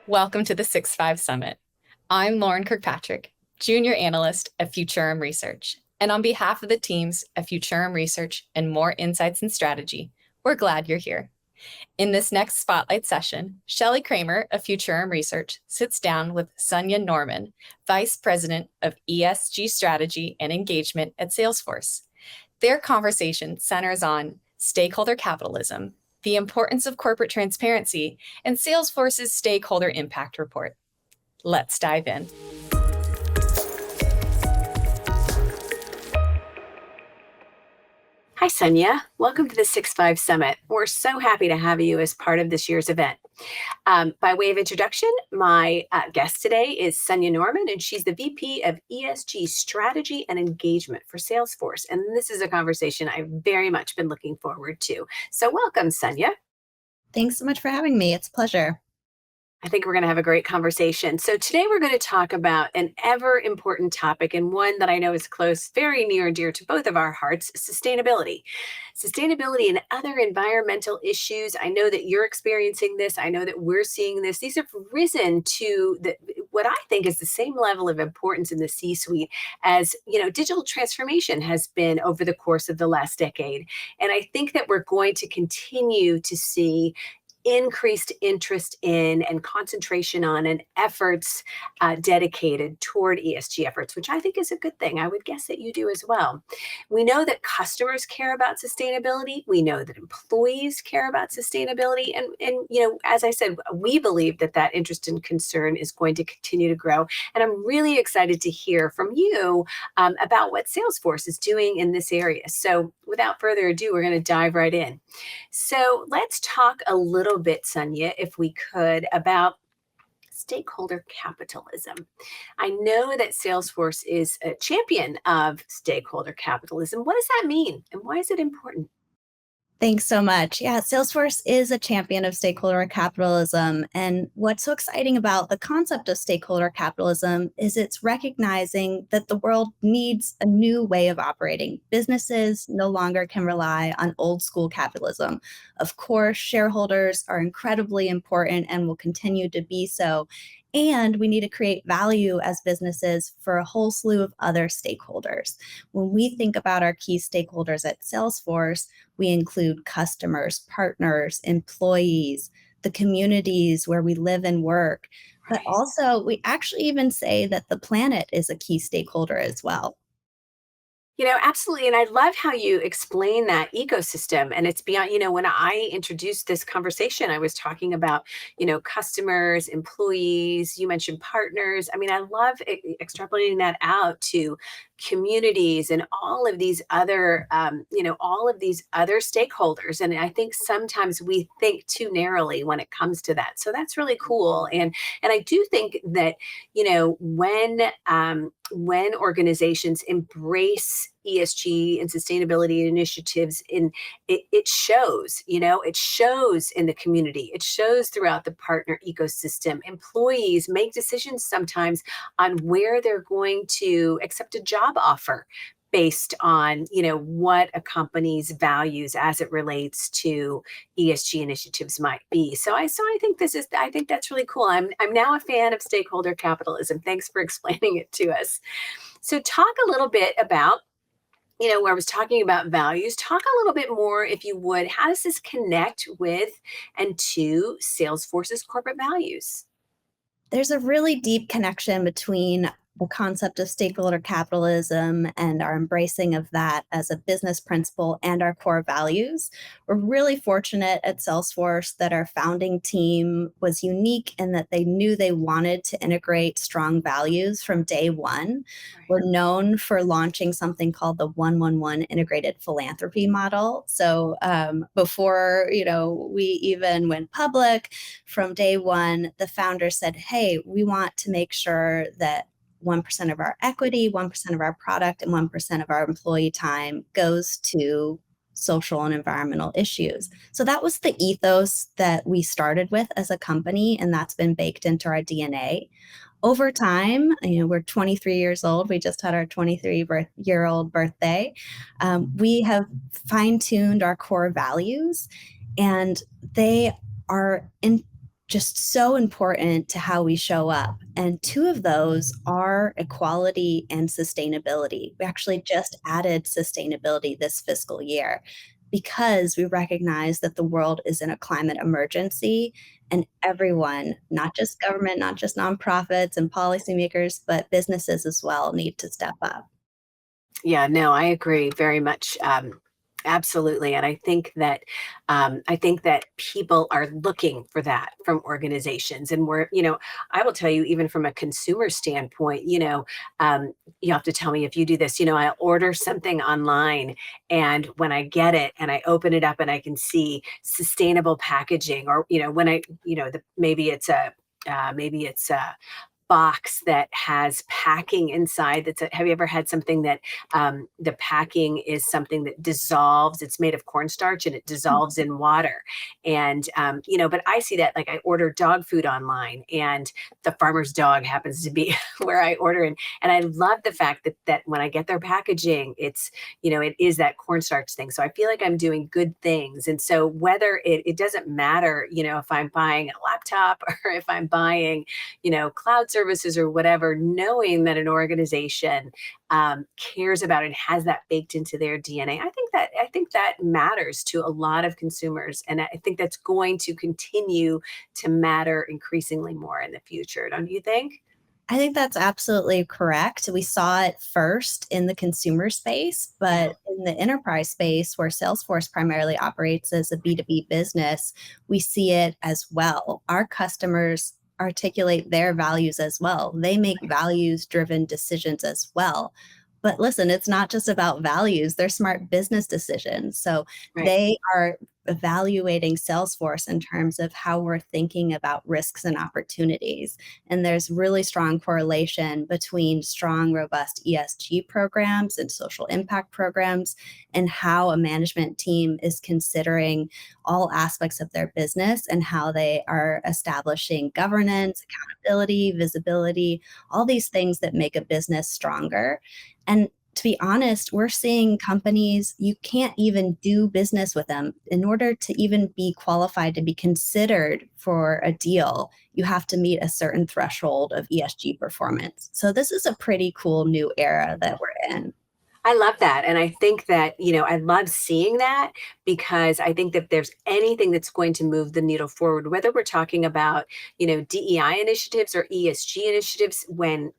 Welcome to the 6-5 Summit. I'm Lauren Kirkpatrick, Junior Analyst at Futurum Research. And on behalf of the teams at Futurum Research and Moor Insights and Strategy, we're glad you're here. In this next spotlight session, Shelly Kramer of Futurum Research sits down with Sunya Norman, Vice President of ESG Strategy and Engagement at Salesforce. Their conversation centers on stakeholder capitalism, the importance of corporate transparency, and Salesforce's Stakeholder Impact report. Let's dive in. Hi, Sunya. Welcome to the 6-5 Summit. We're so happy to have you as part of this year's event. By way of introduction, my guest today is Sunya Norman, and she's the VP of ESG Strategy and Engagement for Salesforce. And this is a conversation I've very much been looking forward to. So welcome, Sunya. Thanks so much for having me. It's a pleasure. I think we're going to have a great conversation. So today we're going to talk about an ever important topic, and one that I know is close, very near and dear to both of our hearts: sustainability. Sustainability and other environmental issues. I know that you're experiencing this. I know that we're seeing this. These have risen to what I think is the same level of importance in the C-suite as, digital transformation has been over the course of the last decade. And I think that we're going to continue to see increased interest in and concentration on and efforts dedicated toward ESG efforts, which I think is a good thing. I would guess that you do as well. We know that customers care about sustainability. We know that employees care about sustainability. And as I said, we believe that interest and concern is going to continue to grow. And I'm really excited to hear from you about what Salesforce is doing in this area. So without further ado, we're going to dive right in. So let's talk a little bit, Sunya, if we could, about stakeholder capitalism. I know that Salesforce is a champion of stakeholder capitalism. What does that mean, and why is it important? Thanks so much. Yeah, Salesforce is a champion of stakeholder capitalism. And what's so exciting about the concept of stakeholder capitalism is it's recognizing that the world needs a new way of operating. Businesses no longer can rely on old school capitalism. Of course, shareholders are incredibly important and will continue to be so. And we need to create value as businesses for a whole slew of other stakeholders. When we think about our key stakeholders at Salesforce, we include customers, partners, employees, the communities where we live and work. But Right. also, we actually even say that the planet is a key stakeholder as well. Absolutely. And I love how you explain that ecosystem. And it's beyond, when I introduced this conversation, I was talking about, customers, employees, you mentioned partners. I mean, I love extrapolating that out to communities and all of these other stakeholders. And I think sometimes we think too narrowly when it comes to that. So that's really cool. And I do think that, when organizations embrace ESG and sustainability initiatives, it shows, it shows in the community, it shows throughout the partner ecosystem. Employees make decisions sometimes on where they're going to accept a job offer based on what a company's values as it relates to ESG initiatives might be. So I think that's really cool. I'm now a fan of stakeholder capitalism. Thanks for explaining it to us. So talk a little bit about, where I was talking about values. Talk a little bit more, if you would. How does this connect with and to Salesforce's corporate values? There's a really deep connection between the concept of stakeholder capitalism and our embracing of that as a business principle and our core values. We're really fortunate at Salesforce that our founding team was unique in that they knew they wanted to integrate strong values from day one. We're known for launching something called the 1-1-1 integrated philanthropy model. So before we even went public, from day one, the founders said, "Hey, we want to make sure that 1% of our equity, 1% of our product, and 1% of our employee time goes to social and environmental issues." So that was the ethos that we started with as a company, and that's been baked into our DNA. Over time, we're 23 years old. We just had our 23-year-old birthday. We have fine-tuned our core values, and they are just so important to how we show up. And two of those are equality and sustainability. We actually just added sustainability this fiscal year because we recognize that the world is in a climate emergency and everyone, not just government, not just nonprofits and policymakers, but businesses as well, need to step up. Yeah, no, I agree very much. Absolutely. And I think that people are looking for that from organizations. And I will tell you, even from a consumer standpoint, you have to tell me if you do this. I order something online, and when I get it and I open it up and I can see sustainable packaging, or, when maybe it's a box that has packing inside. Have you ever had something that the packing is something that dissolves? It's made of cornstarch and it dissolves in water. And, but I see that, like, I order dog food online, and the farmer's dog happens to be where I order. And I love the fact that when I get their packaging, it is that cornstarch thing. So I feel like I'm doing good things. And so whether it doesn't matter, if I'm buying a laptop or if I'm buying, cloud services or whatever, knowing that an organization cares about and has that baked into their DNA. I think that matters to a lot of consumers, and I think that's going to continue to matter increasingly more in the future. Don't you think? I think that's absolutely correct. We saw it first in the consumer space, Yeah, but in the enterprise space, where Salesforce primarily operates as a B2B business, we see it as well. Our customers articulate their values as well. They make values driven decisions as well. But listen, it's not just about values, they're smart business decisions. So right. they are evaluating Salesforce in terms of how we're thinking about risks and opportunities. And there's really strong correlation between strong, robust ESG programs and social impact programs and how a management team is considering all aspects of their business and how they are establishing governance, accountability, visibility, all these things that make a business stronger. And to be honest, we're seeing companies, you can't even do business with them. In order to even be qualified to be considered for a deal, you have to meet a certain threshold of ESG performance. So this is a pretty cool new era that we're in. I love that. And I think that, I love seeing that, because I think that if there's anything that's going to move the needle forward, whether we're talking about, DEI initiatives or ESG initiatives, when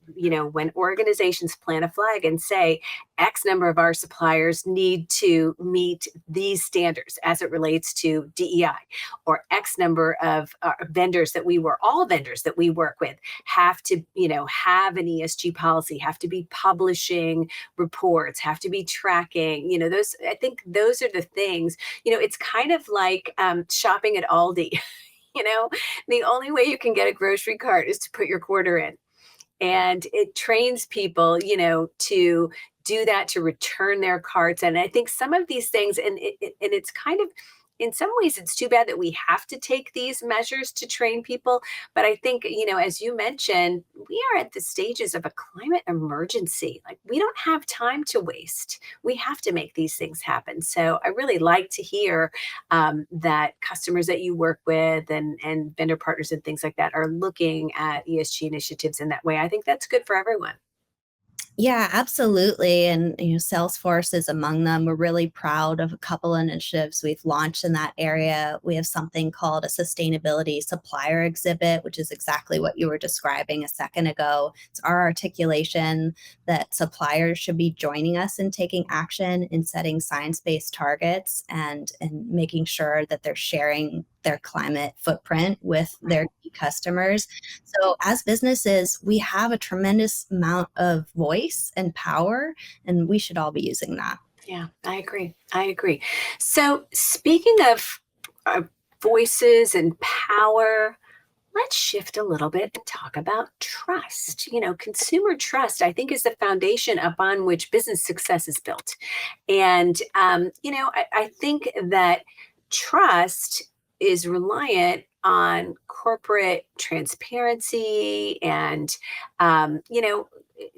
organizations plant a flag and say X number of our suppliers need to meet these standards as it relates to DEI, or X number of all vendors that we work with have to, have an ESG policy, have to be publishing reports, have to be tracking, those. I think those are the things. It's kind of like shopping at Aldi. you know the only way you can get a grocery cart is to put your quarter in, and it trains people, to do that, to return their carts. And I think some of these things, and it's kind of, in some ways, it's too bad that we have to take these measures to train people. But I think, as you mentioned, we are at the stages of a climate emergency. Like, we don't have time to waste. We have to make these things happen. So I really like to hear that customers that you work with, and vendor partners and things like that, are looking at ESG initiatives in that way. I think that's good for everyone. Yeah, absolutely. And Salesforce is among them. We're really proud of a couple initiatives we've launched in that area. We have something called a sustainability supplier exhibit, which is exactly what you were describing a second ago. It's our articulation that suppliers should be joining us in taking action in setting science-based targets and making sure that they're sharing their climate footprint with their key customers. So, as businesses, we have a tremendous amount of voice and power, and we should all be using that. Yeah, I agree. I agree. So, speaking of uh, voices and power, let's shift a little bit and talk about trust. Consumer trust, I think, is the foundation upon which business success is built. And, I think that trust is reliant on corporate transparency and,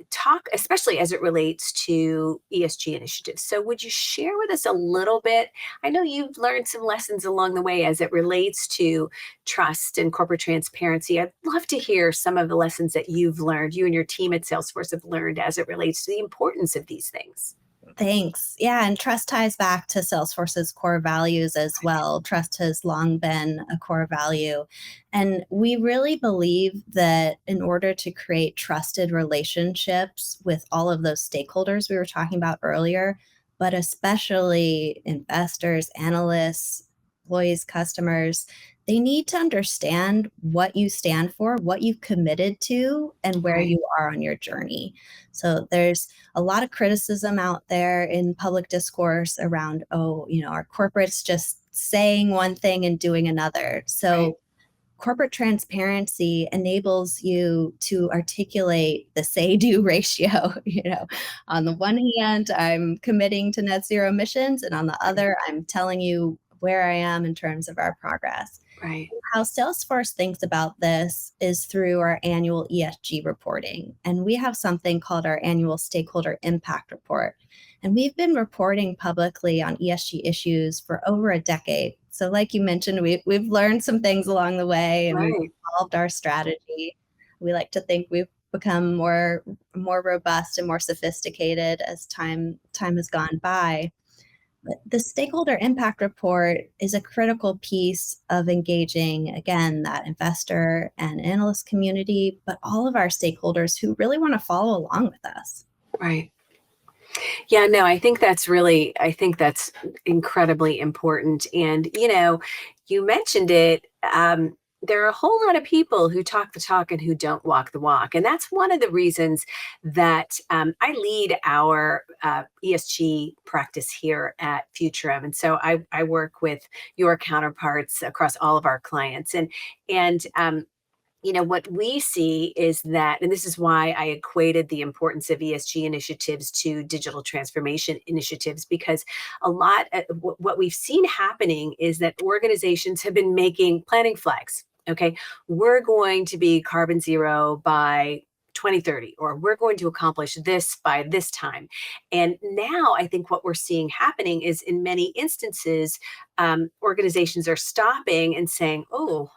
talk, especially as it relates to ESG initiatives. So would you share with us a little bit? I know you've learned some lessons along the way as it relates to trust and corporate transparency. I'd love to hear some of the lessons that you've learned, you and your team at Salesforce have learned as it relates to the importance of these things. Thanks. Yeah, and trust ties back to Salesforce's core values as well. Trust has long been a core value. And we really believe that in order to create trusted relationships with all of those stakeholders we were talking about earlier, but especially investors, analysts, employees, customers, they need to understand what you stand for, what you've committed to, and where Right, you are on your journey. So there's a lot of criticism out there in public discourse around, oh, our corporates just saying one thing and doing another. right, So corporate transparency enables you to articulate the say do ratio. On the one hand, I'm committing to net zero emissions, and on the right, other, I'm telling you where I am in terms of our progress. right, How Salesforce thinks about this is through our annual ESG reporting. And we have something called our annual Stakeholder Impact Report. And we've been reporting publicly on ESG issues for over a decade. So, like you mentioned, we've learned some things along the way and we've right. evolved our strategy. We like to think we've become more robust and more sophisticated as time has gone by. But the stakeholder impact report is a critical piece of engaging, again, that investor and analyst community, but all of our stakeholders who really want to follow along with us. Right. Yeah, no, I think that's incredibly important. And, you mentioned it. There are a whole lot of people who talk the talk and who don't walk the walk. And that's one of the reasons that I lead our ESG practice here at Futurum. And so I work with your counterparts across all of our clients. And what we see is that, and this is why I equated the importance of ESG initiatives to digital transformation initiatives, because what we've seen happening is that organizations have been making planting flags. Okay, we're going to be carbon zero by 2030, or we're going to accomplish this by this time. And now I think what we're seeing happening is in many instances, organizations are stopping and saying, oh,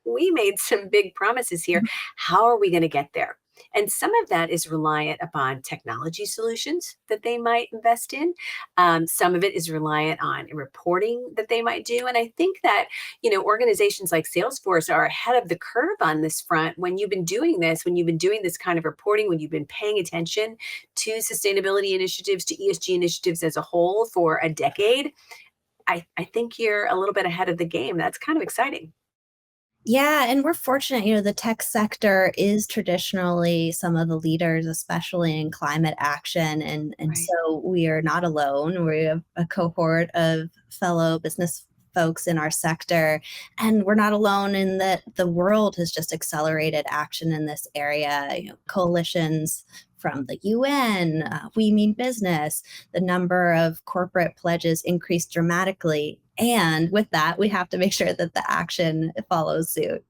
we made some big promises here. How are we going to get there? And some of that is reliant upon technology solutions that they might invest in. Some of it is reliant on reporting that they might do. And I think that, organizations like Salesforce are ahead of the curve on this front. When you've been doing this, when you've been doing this kind of reporting, when you've been paying attention to sustainability initiatives, to ESG initiatives as a whole for a decade, I think you're a little bit ahead of the game. That's kind of exciting. Yeah, and we're fortunate, the tech sector is traditionally some of the leaders, especially in climate action. And Right. so we are not alone. We have a cohort of fellow business folks in our sector. And we're not alone in that the world has just accelerated action in this area. Coalitions from the UN, We Mean Business, the number of corporate pledges increased dramatically. And with that, we have to make sure that the action follows suit.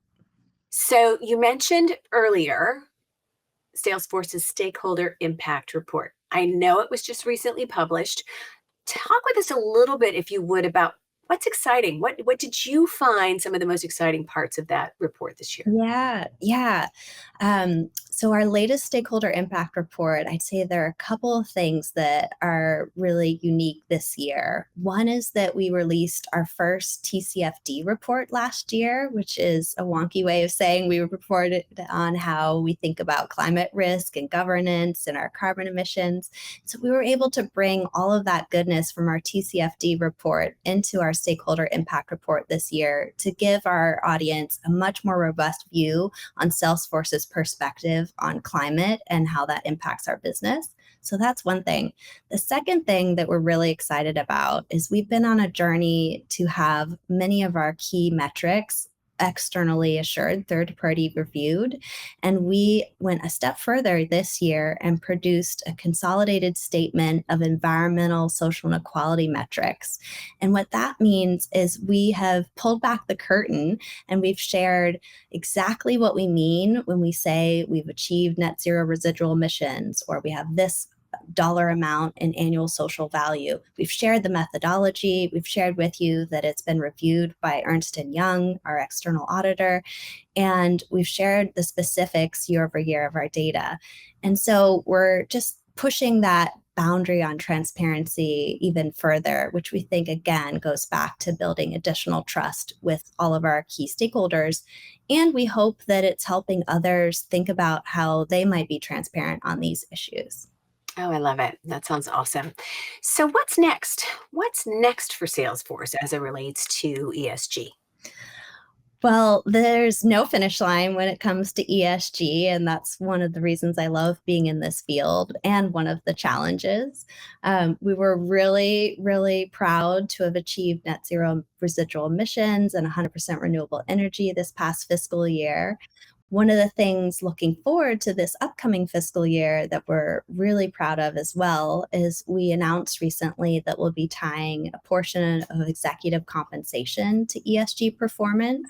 So you mentioned earlier Salesforce's Stakeholder Impact Report. I know it was just recently published. Talk with us a little bit, if you would, about what's exciting. What did you find some of the most exciting parts of that report this year? Yeah, yeah. So our latest stakeholder impact report, I'd say there are a couple of things that are really unique this year. One is that we released our first TCFD report last year, which is a wonky way of saying we reported on how we think about climate risk and governance and our carbon emissions. So we were able to bring all of that goodness from our TCFD report into our stakeholder impact report this year to give our audience a much more robust view on Salesforce's perspective on climate and how that impacts our business. So that's one thing. The second thing that we're really excited about is we've been on a journey to have many of our key metrics externally assured, third-party reviewed. And we went a step further this year and produced a consolidated statement of environmental, social, and equality metrics. And what that means is we have pulled back the curtain and we've shared exactly what we mean when we say we've achieved net zero residual emissions, or we have this dollar amount in annual social value. We've shared the methodology. We've shared with you that it's been reviewed by Ernst & Young, our external auditor, and we've shared the specifics year over year of our data. And so we're just pushing that boundary on transparency even further, which we think, again, goes back to building additional trust with all of our key stakeholders. And we hope that it's helping others think about how they might be transparent on these issues. Oh, I love it. That sounds awesome. So what's next? What's next for Salesforce as it relates to ESG? Well, there's no finish line when it comes to ESG, and that's one of the reasons I love being in this field and one of the challenges. We were really, really proud to have achieved net zero residual emissions and 100% renewable energy this past fiscal year. One of the things looking forward to this upcoming fiscal year that we're really proud of as well is we announced recently that we'll be tying a portion of executive compensation to ESG performance.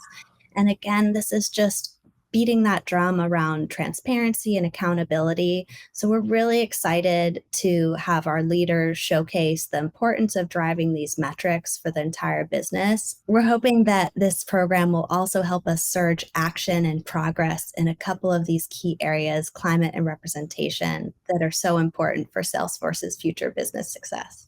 And again, this is just beating that drum around transparency and accountability. So we're really excited to have our leaders showcase the importance of driving these metrics for the entire business. We're hoping that this program will also help us surge action and progress in a couple of these key areas, climate and representation, that are so important for Salesforce's future business success.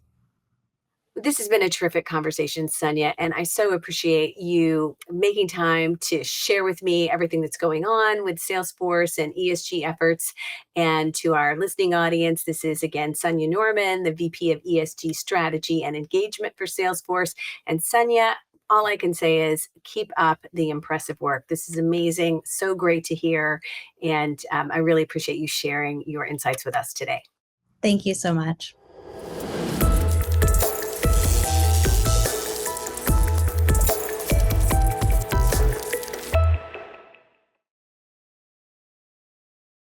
This has been a terrific conversation, Sunya, and I so appreciate you making time to share with me everything that's going on with Salesforce and ESG efforts. And to our listening audience, this is again Sunya Norman, the VP of ESG Strategy and Engagement for Salesforce. And Sunya, all I can say is keep up the impressive work. This is amazing, so great to hear. And I really appreciate you sharing your insights with us today. Thank you so much.